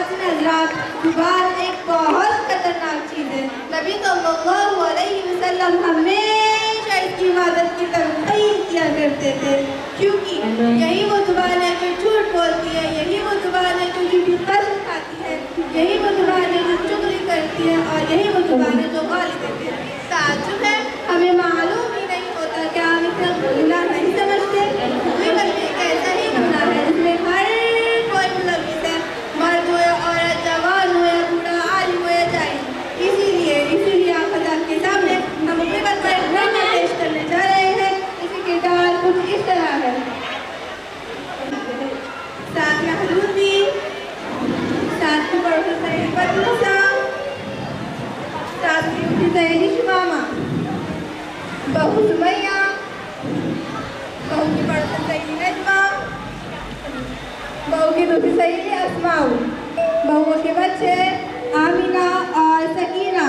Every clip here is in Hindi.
खातिन हज़रात, ज़ुबान एक बहुत खतरनाक चीज़ है। नबी सल्लल्लाहु अलैहि वसल्लम हमेशा इसकी हिफाजत की तरकीब किया करते थे, क्योंकि यही वो ज़ुबान है जो झूठ बोलती है, यही वो ज़ुबान है जो झूठी कसम खाती है, यही वो ज़ुबान है जो चुगली करती है, और यही वो ज़ुबान है जो गाली देती है। ताज्जुब है, हमें मालूम ही नहीं होता कि हम इसे गुनाह नहीं समझते, बल्कि एक ऐसा ही गुनाह है जिसमें हर कोई मुलव्विस है, मर्द हो या औरत, जवान हो या बूढ़ा, आलिम हो या जाहिल। इसीलिए आप हज़रात के सामने हम मुसीबत पर एक ड्रामा पेश करने जा रहे हैं। इसकी किरदार कुछ इस तरह है। साथ में हजूरी, साथ में पड़ोसी सहेली बदमुसा, साथ में उसकी सहेली शुमामा, बहू सुमैया, बहू की पड़ोसी सहेली नजमा, बहू की दूसरी सहेली अस्माऊ, बहुओं के बच्चे आमिना और सकीना,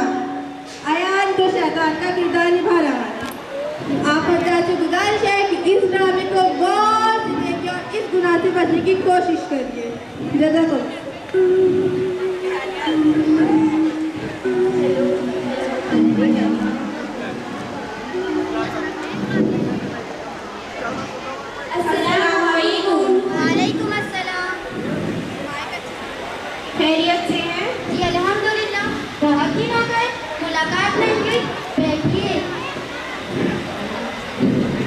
अयान जो शैतान का किरदार निभा रहा है। आप हज़रात से गुजारिश है कि इस ड्रामे को गौर से देखिए और इस गुनाह से बचने की कोशिश करिए। जज़ाकल्लाह। वालेकुम अस्सलाम। खैरियत से हैं? जी अल्हम्दुलिल्लाह, बहुत दिन हो गए, मुलाकात नहीं हुई। बैठिए।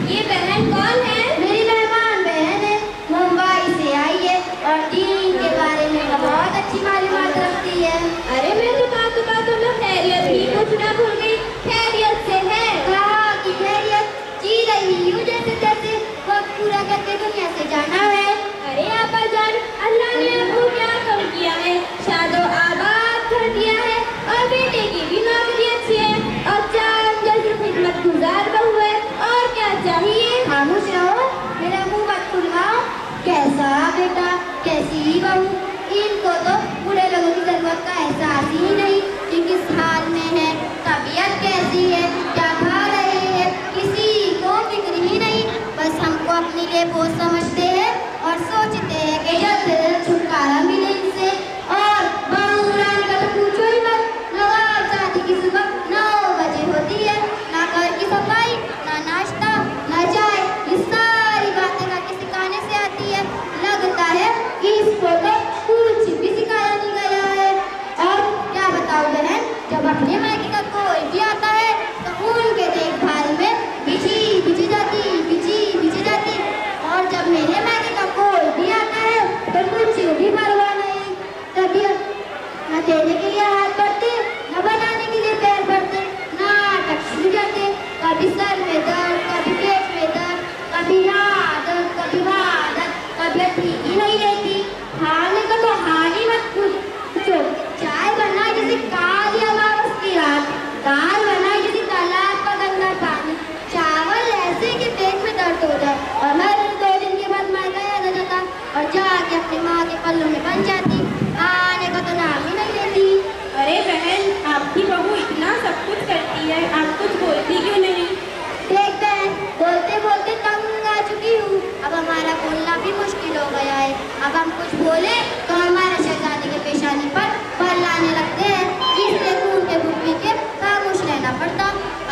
ये बहन कौन है? मेरी मेहमान बहन है, मुंबई से आई है और दीन के बारे में बहुत अच्छी मालूमात रखती है। अरे मैं तो बातों में खैरियत ही पूछना भूल गई। खैरियत से है? कहा कि खैरियत जी रही हूँ, जैसे तैसे वक्त पूरा करके दुनिया से जाना है। अरे आपा जान, अल्लाह ने आपको क्या कम किया है? शादो आबाद कर दिया है और बेटे की भी नौकरी अच्छी है और चांद जैसी खिदमत गुजार बहू है। और क्या चाहिए? खामोश रहो, मेरा मुंह मत खुलवाओ। कैसा बेटा, कैसी बहू, इनको तो बूढ़े लोगों की जरूरत का एहसास ही नहीं कि किस हाल में है, तबीयत कैसी है, क्या खा रहे हैं, किसी को फिक्र ही नहीं। बस हमको अपने लिए बोझ समझते हैं और सोचते हैं कि जल्द से जल्द छुटकारा मिले इनसे। और बहू रानी का तो पूछो ही मत। नवाब शादी की सुबह 9 बजे होती है, ना घर की सफाई, ना नाश्ता, ना चाय, ये सारी बातें करके सिखाने से आती है। लगता है कि इसको तो कुछ भी सिखाया नहीं गया है। और क्या बताऊं बहन, जब अपने मायके का कोई भी आता है तो उनके देखभाल में बिजी जाती। और जब मेरे मायके का कोई भी आता है तो कुछ भी परवाह नहीं। तबीयत न देने के लिए हाथ बढ़ते, न बनाने के लिए पैर बढ़ते, नाटक शुरू जाते। कभी सर में दर्द, कभी पेट में दर्द, कभी आदत, कभी वादत, तबीयत ठीक ही नहीं रहती। खाने का तो हाल ही मत पूछो। चाय बनाए जैसे काली अमावस की रात, दाल बनाए जैसे तालाब का गंदा पानी, चावल ऐसे कि पेट में दर्द हो जाए और हर 2 दिन के बाद मायका याद आ जाता और जाके अपनी माँ के पल्लों में बन जाती। आने का तो नाम ही नहीं लेती। अरे बहन, आपकी बहू इतना सब कुछ करती है, आप कुछ बोलती क्यों नहीं? देख बहन, बोलते बोलते तंग आ चुकी हूँ। अब हमारा बोलना भी मुश्किल हो गया है। अब हम कुछ बोले तो हमारे शहजादे के पेशानी पर बल आने लगते हैं, इसलिए घूमते घूमते के खामोश रहना पड़ता।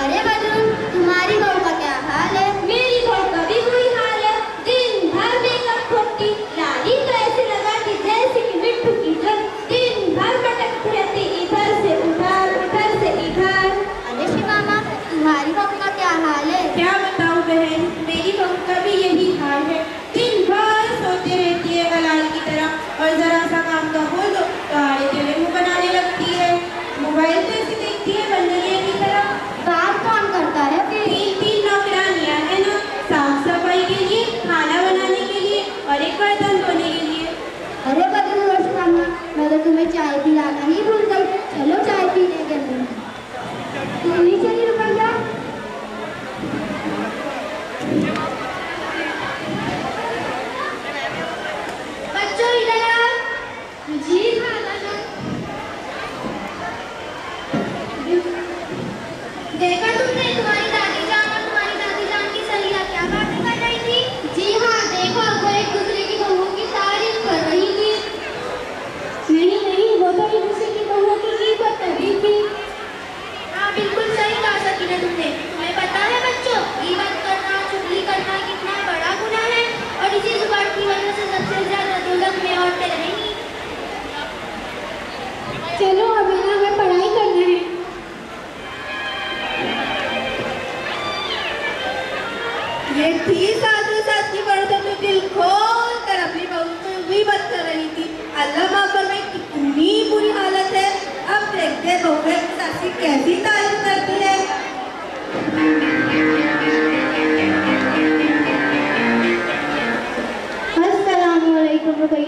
अरे बदरून, तुम्हारी बहू का क्या हाल है? मेरी बहू का भी वही हाल है। दिन भर मेकअप ठोकती, लाली तो ऐसे लगाती जैसे कि मिट्टू की जल, दिन भर भटकती रहती, इधर से उधर, उधर से इधर। अरे शिवामा, तुम्हारी बहू का क्या हाल है? क्या बताऊं बहन, मेरी बहू का भी यही हाल है। दिन भर सोते रहती है अलाल की तरह और जरा सा काम का बोल दो तो आड़े टेढ़े मुंह बनाने लगती है। मोबाइल तो ऐसे देखती है बंदरिया की तरह। काम कौन करता है फिर? 3 नौकरानियां है ना, साफ सफाई के लिए, खाना बनाने के लिए और एक बर्तन धोने के लिए। अरे बदरू शिवामा, मैं तो तुम्हें चाय पिलाना ही भूल गई। चलो चाय पीने के लिए। तुम नहीं चली रुपया? बच्चों इधर आओ। जी खालाजान। देखा तुमने तुम्हारी दादी जान और तुम्हारी दादी जान की सहेलियां क्या बातें कर रही थी? जी हाँ, देखो वो एक दूसरे की बहुओं की तारीफ कर रही थी। नहीं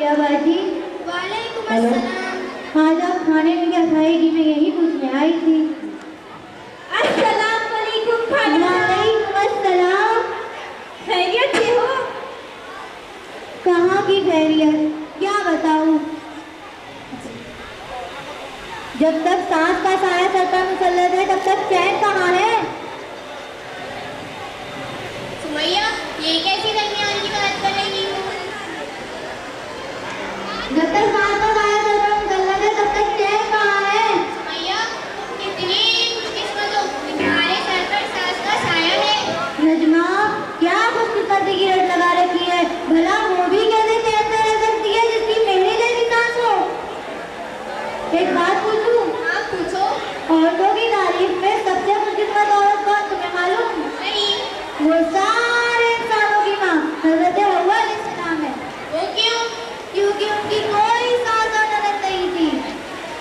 रुकैया बाजी। वालेकुम हेलो। अस्सलाम। आज आप खाने में क्या खाएगी, मैं यही पूछने आई थी। अस्सलाम वालेकुम खाला। वालेकुम अस्सलाम। खैरियत से हो? कहाँ की खैरियत, क्या बताऊँ। जब तक सांस का साया सर पर मुसल्लत है तब तक चैन कहाँ है। सुमैया, ये कैसी दरमियान की बात कर रही हो? जब तक सांस का साया सर पर मुसल्लत है तब तक चैन कहाँ है। सुमैया, कितनी खुशकिस्मत हो, तुम्हारे सर पर सांस का साया है। नजमा, क्या खुशकिस्मती की रट लगा रखी है। भला वो भी कैसे चैन से रह सकती है जिसकी मेरे जैसी सांस हो। एक बात पूछूं? हाँ पूछो। औरतों की तारीफ में सबसे खुशकिस्मत औरत कौन, तुम्हें मालूम? नहीं। वो सारे इंसानों की माँ हज़रत हव्वा अलैहिस्सलाम है। वो क्यों? क्योंकि उनकी कोई सास और ननद नहीं थी।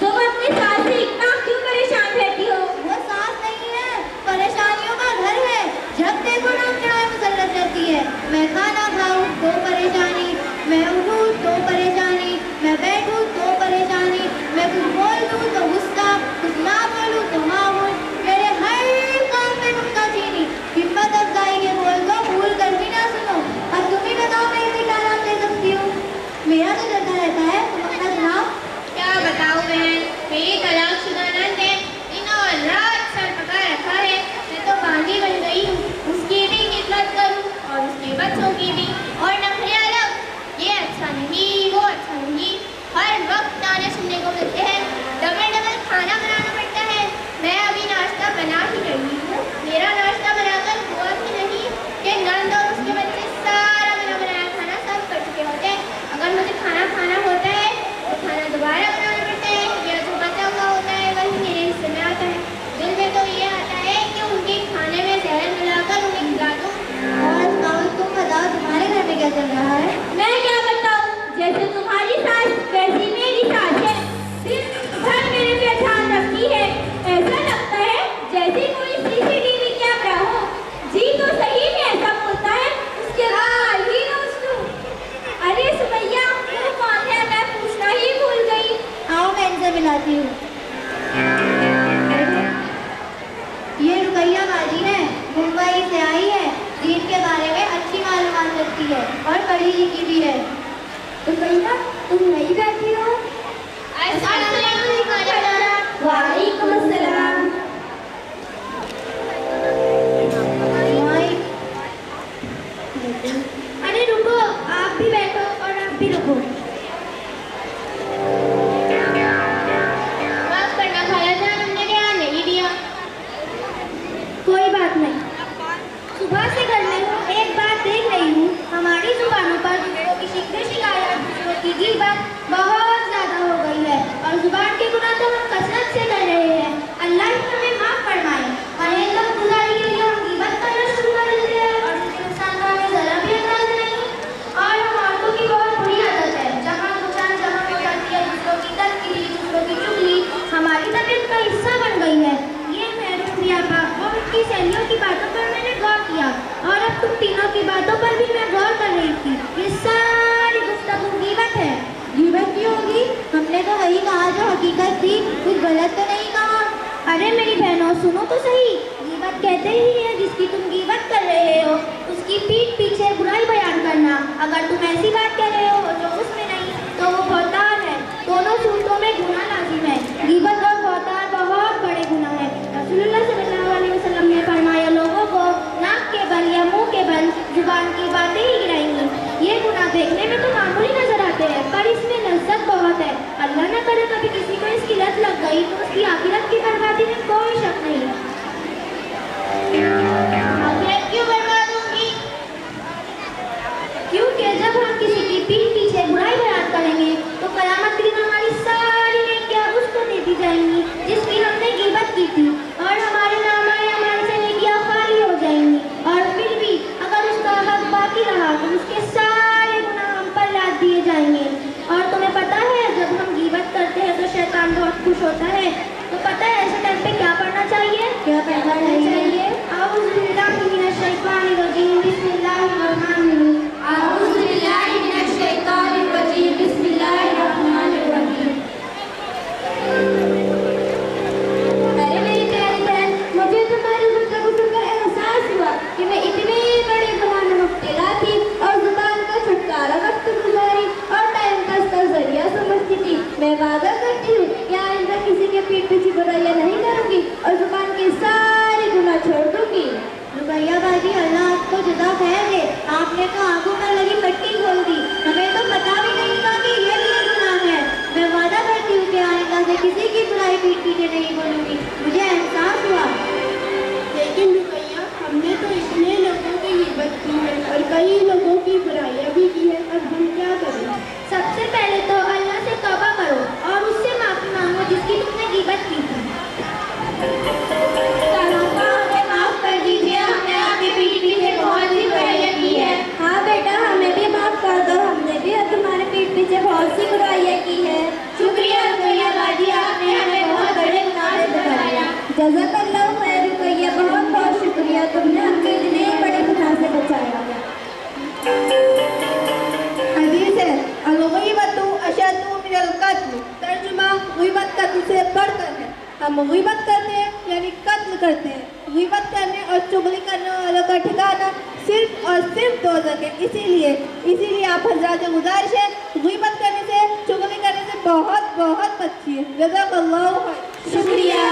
तुम अपनी सास से इतना क्यों परेशान रहती हो? वो सास नहीं है, परेशानियों का घर है। जब देखो नाम चढ़ाए मुसल्लत रहती है। मैं खाना खाऊं तो परेशानी, मैं उठूं तो परेशानी, मैं बैठूं तो परेशानी, मैं कुछ बोल दूं तो गुस्सा, कुछ ना बोलूं तो मामूल, मेरे हर काम में नुक्ताचीनी। हिम्मत अफजाई के बोल को भूल कर भी ना सुनो। अब तुम ही बताओ मैं इसे क्या नाम दे सकती हूँ। मेरा तो चलता रहता है, तुम अपना सुनाओ। क्या बताऊं बहन, मेरी तलाकशुदा नंद है, दिन और रात सर पका रखा है। मैं तो बांधी बन गई हूँ, उसकी भी खिदमत करूँ और उसके बच्चों की भी। और नखरे अलग, ये अच्छा नहीं वो अच्छा नहीं, हर वक्त ताने सुनने को मिलते हैं। डबल डबल खाना बनाना पड़ता है। मैं अभी नाश्ता बना ही रही हूँ, मेरा नाश्ता बनाकर हुआ कि नहीं कि नंद और उसके बच्चे सारा बना बनाया खाना सब कर चुके होते हैं। अगर मुझे खाना खाना होता है तो खाना दोबारा बनाना पड़ता है, या जो बचा हुआ होता है वही मेरे हिस्से में आता है। दिल में तो ये आता है कि उनके खाने में जहर मिलाकर उन्हें खिला दूँ। और तुम बताओ तुम्हारे घर में क्या चल रहा है। मैं क्या बताऊं, जैसे तुम्हारी सास वैसी मेरी सास है। दिन भर मेरे पे ध्यान रखती है, ऐसा लगता है जैसे कोई CCTV कैमरा हो। जी तो सही में ऐसा बोलता है, उसके बाद ही ना उसको। अरे सुमैया, वो कौन है, मैं पूछना ही भूल गई। आओ मैं इनसे मिलाती हूँ। ये रुकैया बाजी है, मुंबई से आई है। दीन के बारे में अच्छी मालूमात रखती है और पढ़ी लिखी भी है। रुकैया, तुम नहीं बैठी हो? वालेकुम अस्सलाम। अरे रुको, आप भी बैठो और आप भी रुको। माफ करना खाला जान, हमने ध्यान नहीं दिया। कोई बात नहीं। सुबह से घर में हूँ, एक बात देख रही हूँ, हमारी जुबानों पर दूसरों की शिकायत, दूसरों की गीबत बहुत ज्यादा हो गई है। और जुबान के गुनाह तो हम कसरत से कर रहे हैं। अल्लाह ही हमें माफ फरमाए। और एक वक्त गुजारी के लिए हम गीबत करना शुरू कर देते हैं और उसके नुकसान का हमें जरा भी अंदाज नहीं। और हम औरतों की बहुत बुरी आदत है, जहाँ नुकसान जहाँ हो जाती है, दूसरों की तस्करी, दूसरों की चुगली हमारी तबीयत का हिस्सा बन गई है। ये महरून रियाबा और उनकी सहेलियों की बातों पर मैंने गौर किया, और अब तुम तीनों की बातों पर भी मैं गौर कर रही थी। ये सारी गुफ्तगू गीबत है। गीबत की होगी, हमने तो वही कहा जो हकीकत थी, कुछ गलत तो नहीं कहा। अरे मेरी बहनों, सुनो तो सही। गीबत कहते ही है जिसकी तुम गीबत कर रहे हो, उसकी पीठ पीछे बुराई बयान करना। अगर तुम ऐसी बात कह रहे हो जो उसमें नहीं, तो वो बहतान है। दोनों सूरतों में गुनाह लाजिम है। गीबत और बहतान बहुत बड़े गुनाह है। रसूलुल्लाह सल्लल्लाहु अलैहि वसल्लम ने फरमाया, लोगों को नाक के बल या मुंह के बल जुबान की बातें ही गिराएंगी। ये गुनाह देखने में तो मामूली नजर आते हैं, पर इसमें लज्जत बहुत है। अल्लाह न करे कभी किसी को इसकी लत लग गई तो उसकी आखिरत की बर्बादी में कोई शक नहीं। आखिरत क्यों बर्बाद होगी? क्योंकि जब हम किसी की पीठ पीछे बुराई वादा करती हूँ कि आइंदा किसी के पीठ पीछे बुराइयां नहीं करूँगी और जुबान के सारे गुनाह छोड़ दूँगी। रुकैया बाजी, अल्लाह आपको जुदा खैर दे। आपने तो आंखों पर लगी पट्टी खोल दी। हमें तो पता भी नहीं था कि ये भी गुनाह है। मैं वादा करती हूँ कि आइंदा से किसी की बुराई पीठ पीछे नहीं बोलूँगी। मुझे एहसास हुआ। लेकिन रुकैया, हमने तो इतने लोगों की गिबत की है और कई लोगों की बुराइयां भी की है, अब हम क्या करें? सबसे पहले तो अल्लाह से तौबा करो और उससे माफी मांगो जिसकी तुमने गिबत की थी। माफ कर दीजिए, हमने आपके पीठ पीछे बहुत सी बुराइयां की है। हाँ बेटा, हमें भी माफ कर दो, हमने भी तुम्हारे पीठ पीछे बहुत सी बुराइयां की है। शुक्रिया रुकैया बाजी, आपने हमें बहुत बड़े गुनाह से बचाया। जज़ाकल्लाहु खैर रुकैया, बहुत बहुत शुक्रिया, तुमने हमको इतने बड़े गुनाह से बचाया। हदीस है, अल-ग़ीबतु अशद्दु मिनल क़त्ल, तर्जुमा ग़ीबत कत्ल से बढ़कर है। हम ग़ीबत करते हैं यानी कत्ल करते हैं। ग़ीबत करने और चुगली करने वालों का ठिकाना सिर्फ और सिर्फ दोज़ख है। इसीलिए आप हज़रात से गुजारिश है, ग़ीबत करने से, चुगली करने से बहुत बहुत बचिए। जज़ाकल्लाहु खैर। शुक्रिया।